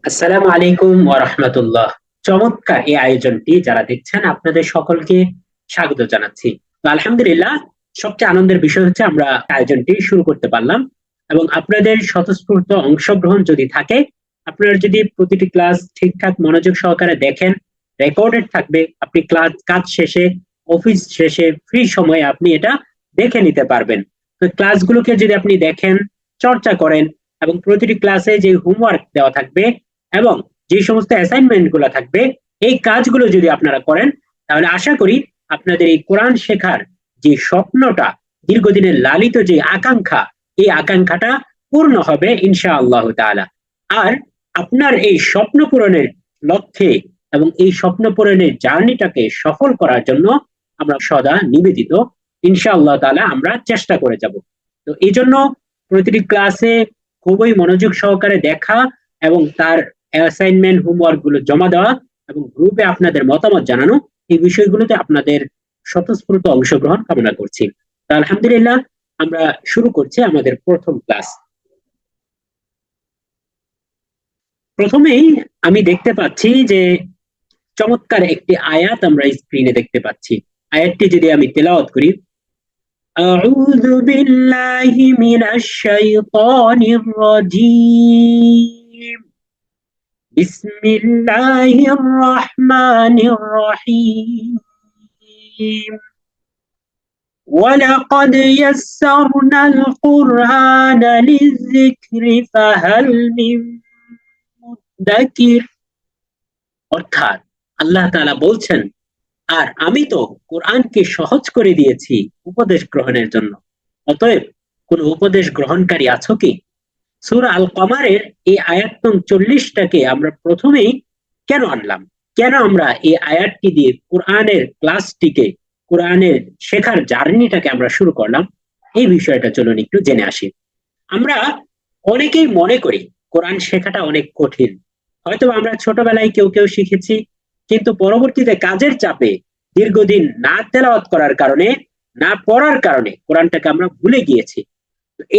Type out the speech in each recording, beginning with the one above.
আসসালামু আলাইকুম ওয়া রাহমাতুল্লাহ। চমৎকার এই আয়োজনটি যারা দেখছেন আপনাদের সকলকে স্বাগত জানাচ্ছি। তো আলহামদুলিল্লাহ, সবচেয়ে আনন্দের বিষয় হচ্ছে আমরা আয়োজনটি শুরু করতে পারলাম এবং আপনাদের স্বতঃস্ফূর্ত অংশগ্রহণ যদি থাকে, আপনারা যদি প্রতিটি ক্লাস ঠিকঠাক মনোযোগ সহকারে দেখেন, রেকর্ডেড থাকবে। আপনি ক্লাস কাজ শেষে, অফিস শেষে, ফ্রি সময়ে আপনি এটা দেখে নিতে পারবেন। তো ক্লাসগুলোকে যদি আপনি দেখেন, চর্চা করেন এবং প্রতিটি ক্লাসে যে হোমওয়ার্ক দেওয়া থাকবে এবং যে সমস্ত অ্যাসাইনমেন্ট গুলো থাকবে, এই কাজগুলো যদি আপনারা করেন, তাহলে আশা করি আপনাদের এই কোরআন শেখার যে স্বপ্নটা, দীর্ঘদিনের লালিত যে আকাঙ্ক্ষা, এই আকাঙ্ক্ষাটা পূর্ণ হবে ইনশাআল্লাহ তাআলা। আর আপনার এই স্বপ্ন পূরণের লক্ষ্যে এবং এই স্বপ্ন পূরণের জার্নিটাকে সফল করার জন্য আমরা সদা নিবেদিত। ইনশাআল্লাহ তাআলা আমরা চেষ্টা করে যাব। তো এই জন্য প্রতিটি ক্লাসে খুবই মনোযোগ সহকারে দেখা এবং তার অ্যাসাইনমেন্ট হোমওয়ার্ক গুলো জমা দেওয়া এবং গ্রুপে আপনাদের মতামত জানানো, এই বিষয়গুলোতে আপনাদের স্বতঃস্ফূর্ত অংশগ্রহণ কামনা করছি। তো আলহামদুলিল্লাহ, আমরা শুরু করছি আমাদের প্রথম ক্লাস। প্রথমেই আমি দেখতে পাচ্ছি যে চমৎকার একটি আয়াত আমরা স্ক্রিনে দেখতে পাচ্ছি। আয়াতটি যদি আমি তেলাওয়াত করি: আউযু বিল্লাহি মিনাশ শাইতানির রাজীম, বিসমিল্লাহির রহমানির রহিম, ولقد يسرنا القرآن للذكر فهل من মুদ্দাকির। অর্থাৎ আল্লাহ তাআলা বলছেন, আর আমি তো কোরআনকে সহজ করে দিয়েছি উপদেশ গ্রহণের জন্য। অতএব কোন উপদেশ গ্রহণকারী আছো কি? সূরা আল কমারের এই আয়াত নং 40টাকে আমরা প্রথমেই কেন আনলাম, কেন আমরা এই আয়াতটি দিয়ে কোরআনের ক্লাসটিকে, কোরআনের শেখার জার্নিটাকে আমরা শুরু করলাম, এই বিষয়টা চলুন একটু জেনে আসি। আমরা অনেকেই মনে করি কোরআন শেখাটা অনেক কঠিন। হয়তো আমরা ছোটবেলায় কেউ কেউ শিখেছি, কিন্তু পরবর্তীতে কাজের চাপে, দীর্ঘদিন না তেলাওয়াত করার কারণে, না পড়ার কারণে কোরআনটাকে আমরা ভুলে গিয়েছি।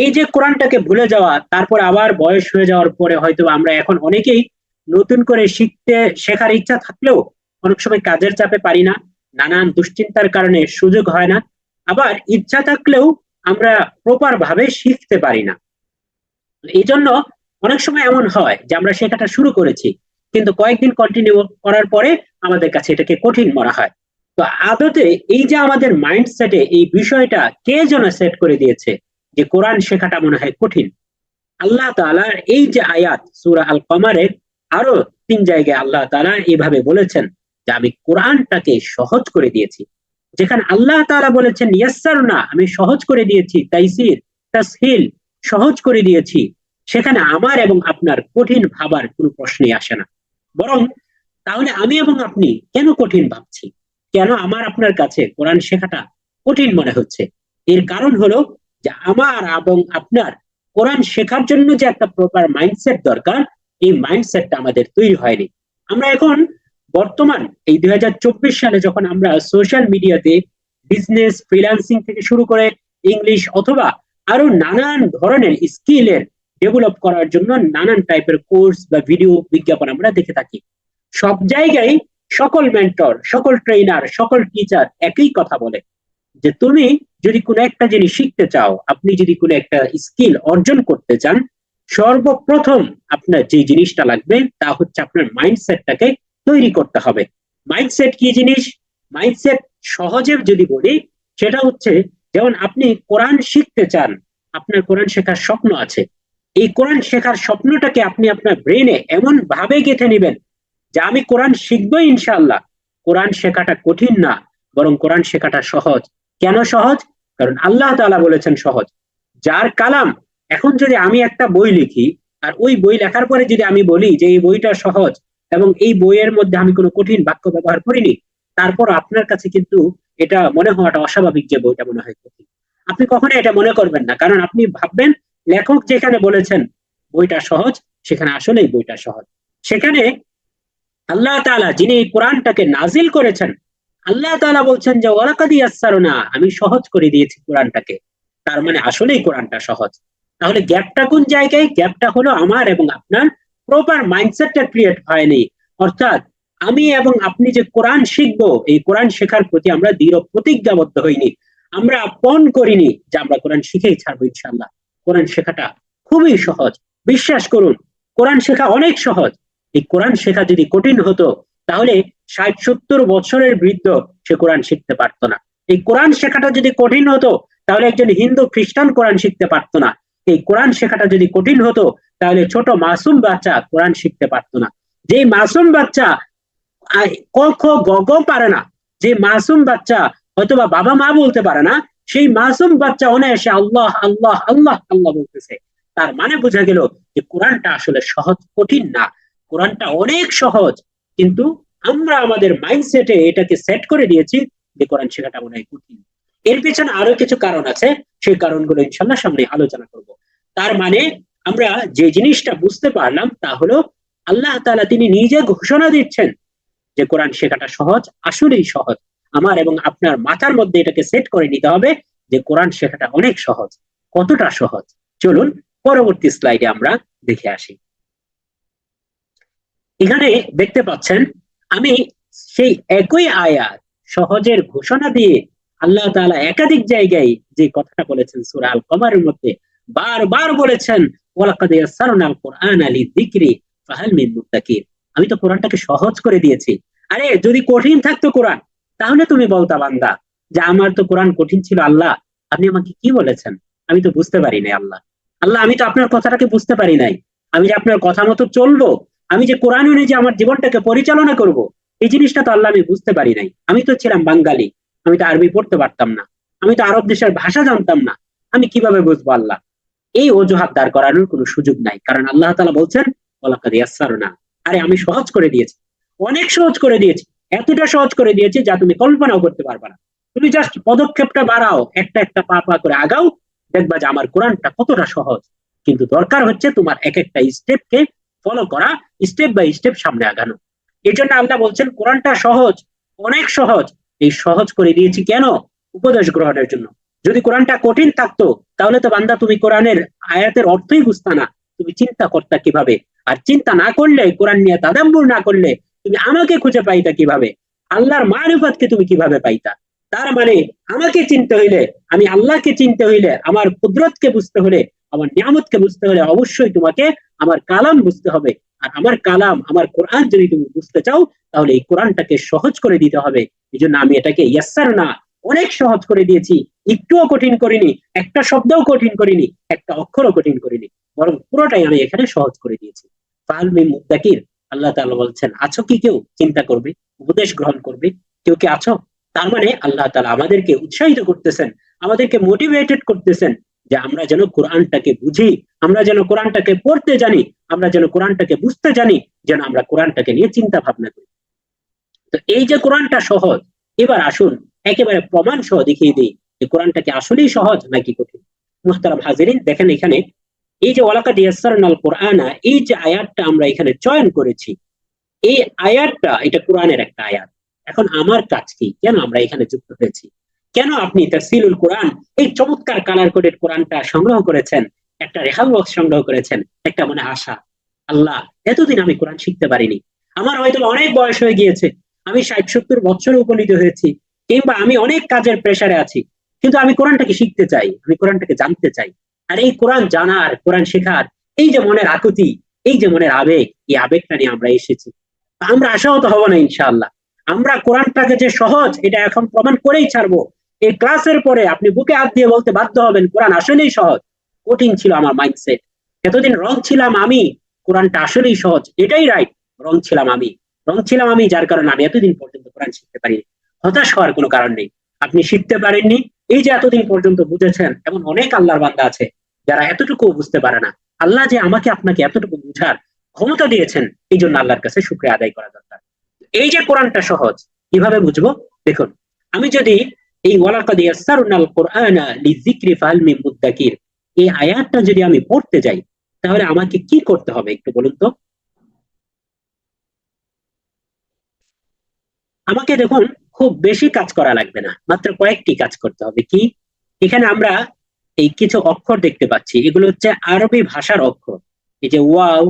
এই যে কোরআনটাকে ভুলে যাওয়া, তারপর আবার বয়স হয়ে যাওয়ার পরে হয়তো আমরা এখন অনেকেই নতুন করে শেখার ইচ্ছা থাকলেও অনেক সময় কাজের চাপে পারি না, নানান দুশ্চিন্তার কারণে সুযোগ হয় না, আবার ইচ্ছা থাকলেও আমরা প্রপার ভাবে শিখতে পারি না। এই জন্য অনেক সময় এমন হয় যে আমরা শেখাটা শুরু করেছি, কিন্তু কয়েকদিন কন্টিনিউ করার পরে আমাদের কাছে এটাকে কঠিন মনে হয়। তো আদতে এই যে আমাদের মাইন্ডসেটে এই বিষয়টা কে যেন সেট করে দিয়েছে যে কোরআন শেখাটা মনে হয় কঠিন। আল্লাহ তাআলার এই যে আয়াত সূরা আল কমারের আরো 3 জায়গায় আল্লাহ তাআলা এইভাবে বলেছেন যে আমি কোরআনটাকে সহজ করে দিয়েছি। যেখানে আল্লাহ তাআলা বলেছেন ইয়াসসারনা, আমি সহজ করে দিয়েছি, তাইসির, তাসহিল, সহজ করে দিয়েছি, সেখানে আমার এবং আপনার কঠিন ভাবার কোনো প্রশ্নই আসে না। বরং তাহলে আমি এবং আপনি কেন কঠিন ভাবছি, কেন আমার আপনার কাছে কোরআন শেখাটা কঠিন মনে হচ্ছে? এর কারণ হলো যে আমার এবং আপনার কোরআন শেখার জন্য যে একটা প্রপার মাইন্ডসেট দরকার, এই মাইন্ডসেটটা আমাদের তৈরি হয়নি। আমরা এখন বর্তমান এই 2024 সালে যখন আমরা সোশ্যাল মিডিয়াতে বিজনেস, ফ্রিল্যান্সিং থেকে শুরু করে ইংলিশ অথবা আরো নানান ধরনের স্কিলের ডেভেলপ করার জন্য নানান টাইপের কোর্স বা ভিডিও বিজ্ঞাপন আমরা দেখে থাকি। সব জায়গায় সকল মেন্টর, সকল ট্রেনার, সকল টিচার একই কথা বলে যে তুমি যদি কোনো একটা জিনিস শিখতে চাও, আপনি যদি কোনো একটা স্কিল অর্জন করতে চান, সর্বপ্রথম আপনার যে জিনিসটা লাগবে তা হচ্ছে আপনার মাইন্ডসেটটাকে তৈরি করতে হবে। মাইন্ডসেট কি জিনিস? মাইন্ডসেট সহজে যদি বলি, সেটা হচ্ছে যেমন আপনি কোরআন শিখতে চান, আপনার কোরআন শেখার স্বপ্ন আছে, এই কোরআন শেখার স্বপ্নটাকে আপনি আপনার ব্রেনে এমন ভাবে গেঁথে নেবেন যে আমি কোরআন শিখবো ইনশাআল্লাহ। কোরআন শেখাটা কঠিন না, বরং কোরআন শেখাটা সহজ। কেন সহজ? কারণ আল্লাহ তাআলা বলেছেন সহজ। যার কালাম, এখন যদি আমি একটা বই লিখি আর ওই বই লেখার পরে যদি আমি বলি যে এই বইটা সহজ এবং এই বইয়ের মধ্যে আমি কোনো কঠিন বাক্য ব্যবহার করিনি, তারপর আপনার কাছে কিন্তু এটা মনে হওয়াটা অস্বাভাবিক যে বইটা মনে হয় কঠিন। আপনি কখনো এটা মনে করবেন না, কারণ আপনি ভাববেন লেখক যেখানে বলেছেন বইটা সহজ, সেখানে আসলেই বইটা সহজ। সেখানে আল্লাহ তাআলা যিনি এই কোরআনটাকে নাজিল করেছেন, আল্লাহ তাআলা বলছেন যে ওয়ালাকাদ ইয়াসসারনা, আমি সহজ করে দিয়েছি কোরআনটাকে। তার মানে আসলেই কোরআনটা সহজ। তাহলে গ্যাপটা কোন জায়গায়? গ্যাপটা হলো আমার এবং আপনার প্রপার মাইন্ডসেটটা ক্রিয়েট হয়নি। অর্থাৎ আমি এবং আপনি যে কোরআন শিখবো, এই কোরআন শেখার প্রতি আমরা দৃঢ় প্রতিজ্ঞাবদ্ধ হইনি, আমরা পণ করিনি যে আমরা কোরআন শিখেই ছাড়বো ইনশাল্লাহ। কোরআন শেখাটা খুবই সহজ, বিশ্বাস করুন, কোরআন শেখা অনেক সহজ। এই কোরআন শেখা যদি কঠিন হতো তাহলে 60-70 বছরের বৃদ্ধ সে কোরআন শিখতে পারতো না। এই কোরআন শেখাটা যদি কঠিন হতো তাহলে একজন হিন্দু খ্রিস্টান কোরআন শিখতে পারতো না। এই কোরআন শেখাটা যদি কঠিন হতো তাহলে ছোট মাসুম বাচ্চা কোরআন শিখতে পারতো না। যে মাসুম বাচ্চা ক খ গ গ পারে না, যে মাসুম বাচ্চা হয়তোবা বাবা মা বলতে পারে না, সেই মাসুম বাচ্চা অনায়াসে আল্লাহ আল্লাহ আল্লাহ আল্লাহ বলতেছে। তার মানে বোঝা গেল যে কোরআনটা আসলে সহজ, কঠিন না। কোরআনটা অনেক সহজ, কিন্তু আমরা আমাদের মাইন্ডসেটে এটাকে সেট করে দিয়েছি যে কোরআন শেখাটা মনে হয় কঠিন। এর পেছনে আরো কিছু কারণ আছে, সেই কারণগুলো ইনশাল্লাহ সামনে আলোচনা করব। তার মানে আমরা যে জিনিসটা বুঝতে পারলাম তা হলো আল্লাহ তাআলা তিনি নিজে ঘোষণা দিচ্ছেন যে কোরআন শেখাটা সহজ, আসলেই সহজ। আমার এবং আপনার মাথার মধ্যে এটাকে সেট করে নিতে হবে যে কোরআন শেখাটা অনেক সহজ। কতটা সহজ চলুন পরবর্তী স্লাইডে আমরা দেখে আসি। এখানে দেখতে পাচ্ছেন আমি সেই একই আয়াত সহজের ঘোষণা দিয়ে আল্লাহ তাআলা একাধিক জায়গায় যে কথাটা বলেছেন সূরা আল কমারের মধ্যে বারবার বলেছেন ওয়ালাকাদ ইয়াসসারনাল কুরআনা লিযিকরি ফাহাল মিন মুদ্দাকির। আমি তো কোরআনটাকে সহজ করে দিয়েছি। আরে যদি কঠিন থাকতো কোরআন তাহলে তুমি বলতা বান্দা যে আমার তো কোরআন কঠিন ছিল আল্লাহ, আপনি আমাকে কি বলেছেন, আমি তো বুঝতে পারি নাই আল্লাহ। আল্লাহ আমি তো আপনার কথাটাকে বুঝতে পারি নাই, আমি যে আপনার কথা মতো চলবো, আমি যে কোরআন অনুযায়ী আমার জীবনটাকে পরিচালনা করব, এই জিনিসটা তো আল্লাহ আমি বুঝতে পারি নাই। আমি তো ছিলাম বাঙালি, আমি তো আরবি পড়তে পারতাম না, আমি তো আরব দেশের ভাষা জানতাম না, আমি কিভাবে বুঝবো আল্লাহ? এই অজুহাত দাঁড় করানোর কোনো সুযোগ নাই, কারণ আল্লাহ তাআলা বলছেন ওয়ালাকাদ ইয়াসসারনা, আরে আমি সহজ করে দিয়েছি, অনেক সহজ করে দিয়েছি, এতটা সহজ করে দিয়েছি যা তুমি কল্পনাও করতে পারবে না। তুমি জাস্ট পদক্ষেপটা বাড়াও, একটা একটা পা পা করে আগাও, দেখবা যে আমার কোরআনটা কতটা সহজ। কিন্তু দরকার হচ্ছে তোমার এক একটা স্টেপকে ফলো করা, স্টেপ বাই স্টেপ সামনে আগানো। এই জন্য আল্লাহ বলছেন কোরআনটা সহজ, অনেক সহজ। এই সহজ করে দিয়েছি কেন? উপদেশ গ্রহণের জন্য। যদি কোরআনটা কঠিন থাকতো তাহলে তো বান্দা তুমি কোরআনের আয়াতের অর্থই বুঝতা না, তুমি চিন্তা করতা কিভাবে? আর চিন্তা না করলে, কোরআন নিয়ে তাদাব্বুর না করলে তুমি আমাকে খুঁজে পাইতা কিভাবে? আল্লাহর মারিফাতকে তুমি কিভাবে পাইতা? তার মানে আমাকে চিনতে হইলে, আমি আল্লাহকে চিনতে হইলে, আমার কুদরতকে বুঝতে হলে, আমার নিয়ামতকে বুঝতে হলে অবশ্যই তোমাকে আমার কালাম বুঝতে হবে। আর আমার কালাম, আমার কোরআন যদি তুমি বুঝতে চাও তাহলে এই কোরআনটাকে সহজ করে দিতে হবে। এই জন্য আমি এটাকে ইয়াসসার না, অনেক সহজ করে দিয়েছি, একটুও কঠিন করিনি, একটা শব্দও কঠিন করিনি, একটা অক্ষরও কঠিন করিনি, বরং পুরোটাই আমি এখানে সহজ করে দিয়েছি। ফাহাল মিন মুদ্দাকির, আল্লাহ তাআলা বলছেন আছো কি কেউ চিন্তা করবে, উপদেশ গ্রহণ করবে? কেউ কি আছো? তার মানে আল্লাহ তাআলা আমাদেরকে উৎসাহিত করতেছেন, আমাদেরকে মোটিভেটেড করতেছেন যে আমরা যেন কোরআনটাকে বুঝি, আমরা যেন কোরআনটাকে পড়তে জানি, আমরা যেন কোরআনটাকে বুঝতে জানি, যেন আমরা কোরআনটাকে নিয়ে চিন্তা ভাবনা করি। তো এই যে কোরআনটা সহজ, এবার আসুন একেবারে প্রমাণ সহ দেখিয়ে দিই যে কোরআনটাকে আসলেই সহজ নাকি কঠিন। মুহতারাম হাজিরিন, দেখেন এখানে এই যে ওয়ালাকাদ ইয়াসসারনাল কুরআনা, এই যে আয়াতটা আমরা এখানে চয়ন করেছি, এই আয়াতটা এটা কোরআনের একটা আয়াত। এখন আমার কাজ কি, কেন আমরা এখানে যুক্ত হয়েছি? কেন আপনি তাফসীরুল কোরআন, এই চমৎকার কালার কোডেড কোরআনটা সংগ্রহ করেছেন, একটা রেহাল বক্স সংগ্রহ করেছেন? একটা মনে আশা, আল্লাহ এতদিন আমি কোরআন শিখতে পারিনি, আমার হয়তো অনেক বয়স হয়ে গিয়েছে, আমি 60-70 বছরে উপনীত হয়েছি, কিংবা আমি অনেক কাজের প্রেসারে আছি, কিন্তু আমি কোরআনটাকে শিখতে চাই, আমি কোরআনটাকে জানতে চাই। আর এই কোরআন জানার, কোরআন শেখার এই যে মনের আকুতি, এই যে মনের আবেগ, এই আবেগটা নিয়ে আমরা এসেছি। আমরা আশাহত হব না ইনশাআল্লাহ। আমরা কোরআনটাকে যে সহজ এটা এখন প্রমাণ করেই ছাড়বো। এই ক্লাসের পরে আপনি বুকে হাত দিয়ে বলতে বাধ্য হবেন কোরআন আসলেই সহজ। কঠিন ছিল আমার মাইন্ডসেট, এতদিন রং ছিলাম আমি, কোরআনটা আসলেই সহজ, এটাই রাইট। রং ছিলাম আমি, রং ছিলাম আমি, যার কারণে আমি এতদিন পর্যন্ত কোরআন শিখতে পারিনি। হতাশ হওয়ার কোনো কারণ নেই, আপনি শিখতে পারেননি, এই যে এতদিন পর্যন্ত বুঝেছেন, এমন অনেক আল্লাহর বান্দা আছে যারা এতটুকু বুঝতে পারে না। আল্লাহ যে আমাকে আপনাকে এতটুকু বুঝার ক্ষমতা দিয়েছেন, এই জন্য আল্লাহর কাছে শুকরিয়া আদায় করা দরকার। এই যে কোরআনটা সহজ, কিভাবে বুঝবো? দেখুন, আমি যদি এই ওয়ালাকাদ ইয়াসসারনাল কুরআনা লিযিকরি ফাহাল মিন মুদ্দাকির এই আয়াতটা যদি আমি পড়তে যাই তাহলে আমাকে কি করতে হবে একটু বলুন তো? আমাকে দেখুন, খুব বেশি কাজ করা লাগবে না, মাত্র কয়েকটি কাজ করতে হবে। কি? এখানে আমরা এই কিছু অক্ষর দেখতে পাচ্ছি, এগুলো হচ্ছে আরবি ভাষার অক্ষর। এই যে ওয়াও,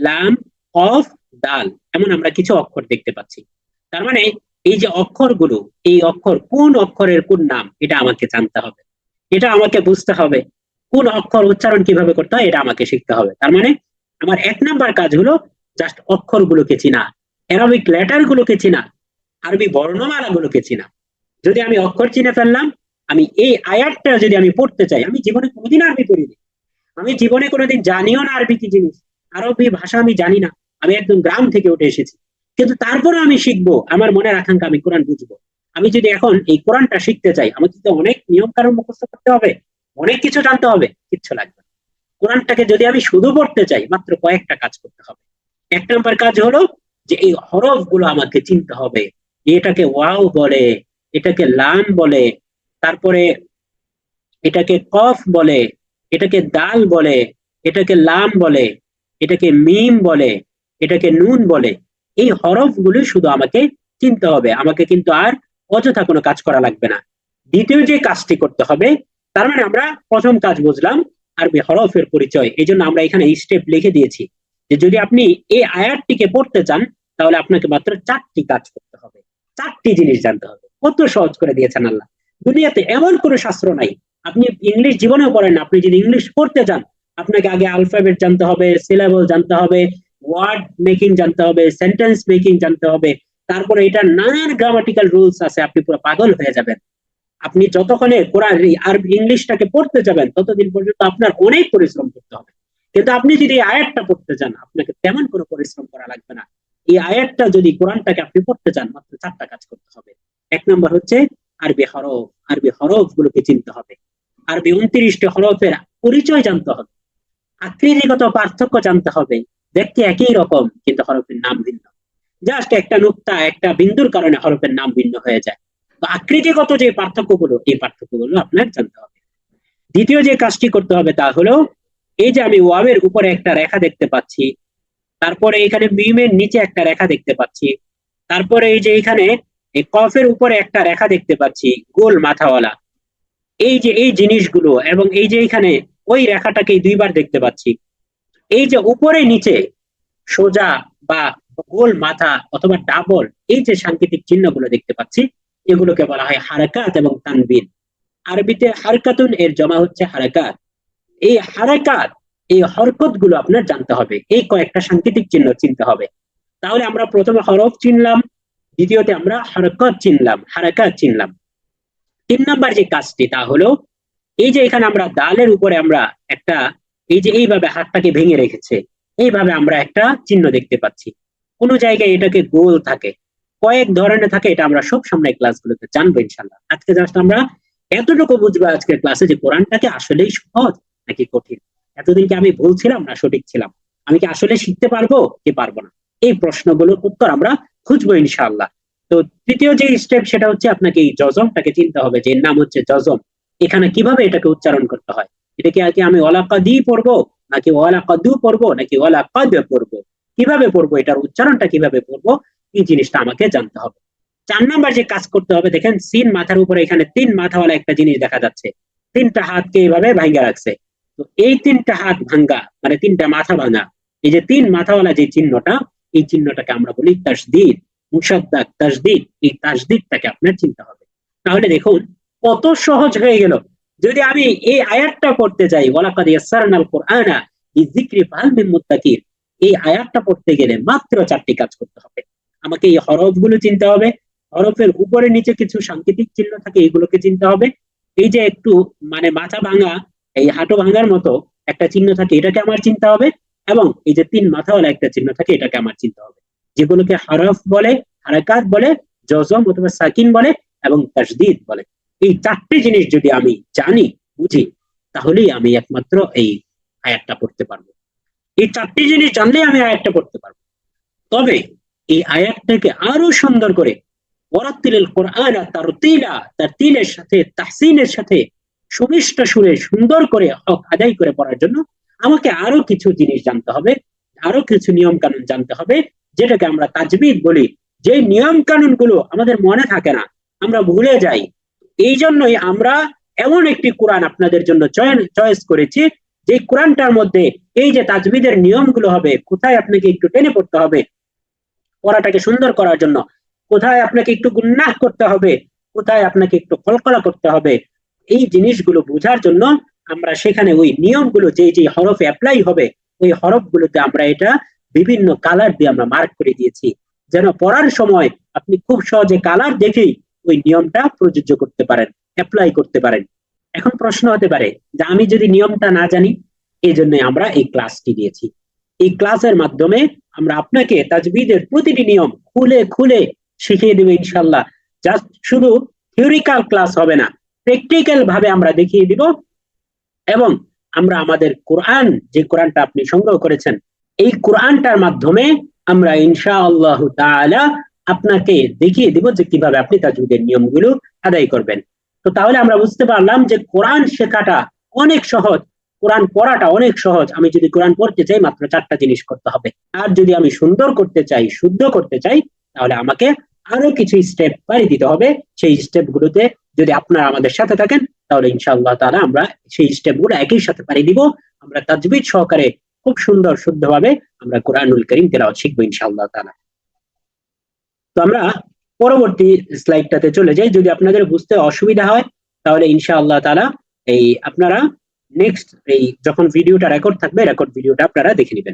লাম, কফ, দাল, এমন আমরা কিছু অক্ষর দেখতে পাচ্ছি। তার মানে এই যে অক্ষরগুলো, এই অক্ষর কোন অক্ষরের কোন নাম, এটা আমাকে জানতে হবে, এটা আমাকে বুঝতে হবে। কোন অক্ষর উচ্চারণ কিভাবে করতে হয় এটা আমাকে শিখতে হবে। তার মানে আমার 1 নাম্বার কাজ হলো জাস্ট অক্ষরগুলোকে চিনা, অ্যারাবিক লেটার গুলোকে চিনা, আরবি বর্ণমালা গুলোকে চিনা। যদি আমি অক্ষর চিনে ফেললাম, আমি এই আয়াতটা যদি আমি পড়তে চাই, আমি জীবনে কোনোদিন আরবি পড়িনি, আমি জীবনে কোনোদিন জানিও না আরবি কি জিনিস, আরবি ভাষা আমি জানি না, আমি একদম গ্রাম থেকে উঠে এসেছি, কিন্তু তারপরে আমি শিখবো, আমার মনের আকাঙ্ক্ষা আমি কোরআন বুঝবো। আমি যদি এখন এই কোরআনটা শিখতে চাই, আমাকে তো অনেক নিয়ম কানুন মুখস্থ করতে হবে, অনেক কিছু জানতে হবে, কিচ্ছু লাগবে না। কোরআনটাকে যদি আমি শুধু পড়তে চাই, মাত্র কয়েকটা কাজ করতে হবে। 1 নাম্বার কাজ হলো যে এই হরফ গুলো আমাকে চিনতে হবে। এটাকে ওয়াও বলে, এটাকে লাম বলে, তারপরে এটাকে কফ বলে, এটাকে দাল বলে, এটাকে লাম বলে, এটাকে মিম বলে, এটাকে নুন বলে। এই হরফগুলো শুধু আমাকে চিনতে হবে, আমাকে কিন্তু আর অযথা কোনো কাজ করা লাগবে না। দ্বিতীয় যে কাজটি করতে হবে, তার মানে আমরা প্রথম কাজ বুঝলাম আরবি হরফের পরিচয়, এই জন্য আমরা এখানে এই স্টেপ লিখে দিয়েছি যে যদি আপনি এই আয়াতটিকে পড়তে চান, তাহলে আপনাকে মাত্র 4টি কাজ করতে হবে, 4টি জিনিস জানতে হবে। কত সহজ করে দিয়েছেন আল্লাহ। দুনিয়াতে এমন কোনো শাস্ত্র নাই, আপনি ইংলিশ জীবনেও পড়েন না, আপনি যদি ইংলিশ পড়তে চান, আপনাকে আগে আলফাবেট জানতে হবে, সিলেবল জানতে হবে, ওয়ার্ড মেকিং জানতে হবে, সেন্টেন্স মেকিং জানতে হবে, তারপরে এটা নানান গ্রামাটিক্যাল রুলস আছে, আপনি পুরো পাগল হয়ে যাবেন। আপনি যতক্ষণে কোরআন আর ইংলিশটাকে পড়তে যাবেন, ততদিন পর্যন্ত আপনার অনেক পরিশ্রম করতে হবে। কিন্তু আপনি যদি এই আয়াতটা পড়তে চান, আপনাকে তেমন কোনো পরিশ্রম করা লাগবে না। এই আয়াতটা যদি কোরআনটাকে আপনি পড়তে চান, মাত্র 4টা কাজ করতে হবে। 1 নাম্বার হচ্ছে আরবি হরফ, আরবি হরফ গুলোকে চিনতে হবে, আরবি 29টি হরফের পরিচয় জানতে হবে, আকৃতিগত পার্থক্য জানতে হবে। দেখতে একই রকম কিন্তু হরফের নাম ভিন্ন, জাস্ট একটা নুক্তা, একটা বিন্দুর কারণে হরফের নাম ভিন্ন হয়ে যায়। তো আকৃতিগত যে পার্থক্যগুলো, এই পার্থক্যগুলো আপনার জানতে হবে। দ্বিতীয় যে কাজটি করতে হবে তা হলো, এই যে আমি ওয়াবের উপরে একটা রেখা দেখতে পাচ্ছি, তারপরে এখানে মিমের নিচে একটা রেখা দেখতে পাচ্ছি, তারপরে এই যে এখানে এই কফের উপরে একটা রেখা দেখতে পাচ্ছি গোল মাথাওয়ালা, এই যে এই জিনিসগুলো, এবং এই যে এখানে ওই রেখাটাকে 2বার দেখতে পাচ্ছি, এই যে উপরে নিচে সোজা বা গোল মাথা অথবা ডাবল, এই যে সাংকেতিক চিহ্নগুলো দেখতে পাচ্ছি, এগুলোকে বলা হয় হারাকাত এবং তানবিন। আরবিতে হারকাতুন এর জমা হচ্ছে হারাকাত। এই হারাকাত, এই হরকত গুলো আপনার জানতে হবে, এই কয়েকটা সাংকেতিক চিহ্ন চিনতে হবে। তাহলে আমরা প্রথমে হরফ চিনলাম, দ্বিতীয়তে আমরা হরকত চিনলাম, হারাকাত চিনলাম। 3 নাম্বার যে কাজটি তা হলো, এই যে এখানে আমরা দালের উপরে আমরা একটা, এই যে এইভাবে হাতটাকে ভেঙে রেখেছে, এইভাবে আমরা একটা চিহ্ন দেখতে পাচ্ছি। কোন জায়গায় এটাকে গোল থাকে, কয়েক ধরনের থাকে, এটা আমরা সব সামনে ক্লাসগুলোতে জানবো ইনশাল্লাহ। আজকে জাস্ট আমরা এতটুকু বুঝবো আজকের ক্লাসে যে কোরআনটা কি আসলেই সহজ নাকি কঠিন। এতদিন কি আমি ভুল ছিলাম না সঠিক ছিলাম, আমি কি আসলে শিখতে পারবো কি পারবো না, এই প্রশ্নগুলোর উত্তর আমরা খুঁজবো ইনশাআল্লাহ। তো তৃতীয় যে স্টেপ, সেটা হচ্ছে আপনাকে এই জজমটাকে চিনতে হবে, যে এর নাম হচ্ছে জজম। এখানে কিভাবে এটাকে উচ্চারণ করতে হয়, এটা কি আমি ওয়ালা কাদি পড়বো, নাকি ওয়ালা কাদু পড়বো, নাকি ওয়ালা কাদ পড়বো, কিভাবে পড়বো, এটার উচ্চারণটা কিভাবে পড়বো, এই জিনিসটা আমাকে জানতে হবে। 4 নাম্বার যে কাজ করতে হবে, দেখেন সিন মাথার উপরে এখানে 3 মাথাওয়ালা একটা জিনিস দেখা যাচ্ছে, 3টা হাতকে এইভাবে ভাঙ্গা রাখছে। তো এই 3টা হাত ভাঙ্গা মানে 3টা মাথা ভাঙা, এই যে 3 মাথাওয়ালা যে চিহ্নটা, এই চিহ্নটাকে আমরা বলি তাসদীদ, মুসাদ্দাদ তাসদীদ। এই তাসদীদটাকে আপনার চিনতে হবে। তাহলে দেখুন কত সহজ হয়ে গেল। যদি আমি এই আয়াতটা পড়তে যাই, ওয়ালাকাদ ইয়াসসারনাল কুরআনা লিযিকরি ফাহাল মিন মুদ্দাকির, এই আয়াতটা পড়তে গেলে মাত্র 4টি কাজ করতে হবে। আমাকে এই হরফগুলো চিনতে হবে, হরফের উপরে নিচে কিছু সাংকেতিক চিহ্ন থাকে, এগুলোকে চিনতে হবে। এই যে একটু মানে মাথা ভাঙা, এই হাঁটু ভাঙার মতো একটা চিহ্ন থাকে, এটাকে আমার চিনতে হবে। এবং এই যে 3 মাথাওয়ালা একটা চিহ্ন থাকে, এটাকে আমার চিনতে হবে, যেগুলোকে হরফ বলে, হারাকাত বলে, জজম অথবা সাকিন বলে, এবং তাসদীদ বলে। এই 4টি জিনিস যদি আমি জানি, বুঝি, তাহলেই আমি একমাত্র এই আয়াতটা পড়তে পারবো। এই 4টি জিনিস জানলেই আমি আয়াতটা পড়তে পারবো। তবে এই আয়াতটাকে আরো সুন্দর করে ওয়ারাত্তিলিল কুরআনা তারতিলা, তারতিলের সাথে তাহসিনের সাথে সুমিষ্ট সুরে সুন্দর করে হক আদায় করে পড়ার জন্য আমাকে আরো কিছু জিনিস জানতে হবে, আরো কিছু নিয়ম কানুন জানতে হবে, যেটাকে আমরা তাজবিদ বলি। যে নিয়ম কানুন গুলো আমাদের মনে থাকে না, আমরা ভুলে যাই। এই জন্যই আমরা এমন একটি কোরআন আপনাদের জন্য চয়েস করেছি, যে কোরআনটার মধ্যে এই যে তাজবিদের নিয়মগুলো হবে, কোথায় আপনাকে একটু টেনে পড়তে হবে পড়াটাকে সুন্দর করার জন্য, কোথায় আপনাকে একটু গুন্নাহ করতে হবে, কোথায় আপনাকে একটু কলকলা করতে হবে, এই জিনিসগুলো বোঝার জন্য আমরা সেখানে ওই নিয়মগুলো যে যে হরফে অ্যাপ্লাই হবে ওই হরফগুলোতে আমরা এটা বিভিন্ন কালার দিয়ে আমরা মার্ক করে দিয়েছি, যেন পড়ার সময় আপনি খুব সহজে কালার দেখেই ওই নিয়মটা প্রযোজ্য করতে পারেন, অ্যাপ্লাই করতে পারেন। এখন প্রশ্ন হতে পারে যে আমি যদি নিয়মটা না জানি, এই জন্য আমরা এই ক্লাসটি দিয়েছি। এই ক্লাসের মাধ্যমে আমরা আপনাকে তাজবিদের প্রতিটি নিয়ম খুলে খুলে শিখিয়ে দেবো ইনশাল্লাহ। জাস্ট শুধু থিওরিক্যাল ক্লাস হবে না, প্র্যাকটিক্যাল ভাবে আমরা দেখিয়ে দিব, এবং আমরা আমাদের কোরআন, যে কোরআনটা আপনি সংগ্রহ করেছেন, এই কোরআনটার মাধ্যমে আমরা ইনশাআল্লাহ তাআলা আপনাকে দেখিয়ে দিব যে কিভাবে আপনি তাজবিদের নিয়মগুলো আদায় করবেন। তো তাহলে আমরা বুঝতে পারলাম যে কোরআন শেখাটা অনেক সহজ, কোরআন পড়াটা অনেক সহজ। আমি যদি কোরআন পড়তে চাই মাত্র 4টা জিনিস করতে হবে, আর যদি আমি সুন্দর করতে চাই, শুদ্ধ করতে চাই, তাহলে আমাকে আরো কিছু স্টেপ পাড়ি দিতে হবে। সেই স্টেপ গুলোতে যদি আপনারা আমাদের সাথে থাকেন তাহলে ইনশাআল্লাহ তাআলা আমরা সেই স্টেপ গুলো একই সাথে পাড়ি দিব, আমরা তাজবিদ সহকারে খুব সুন্দর শুদ্ধভাবে আমরা কোরআনুল কারীম তেলাওয়াত শিখবো ইনশাআল্লাহ তাআলা। তো আমরা পরবর্তী স্লাইডটাতে চলে যাই। যদি আপনাদের বুঝতে অসুবিধা হয় তাহলে ইনশাআল্লাহ তাআলা এই আপনারা নেক্সট এই যখন ভিডিওটা রেকর্ড থাকবে, রেকর্ড ভিডিওটা আপনারা দেখে নেবেন।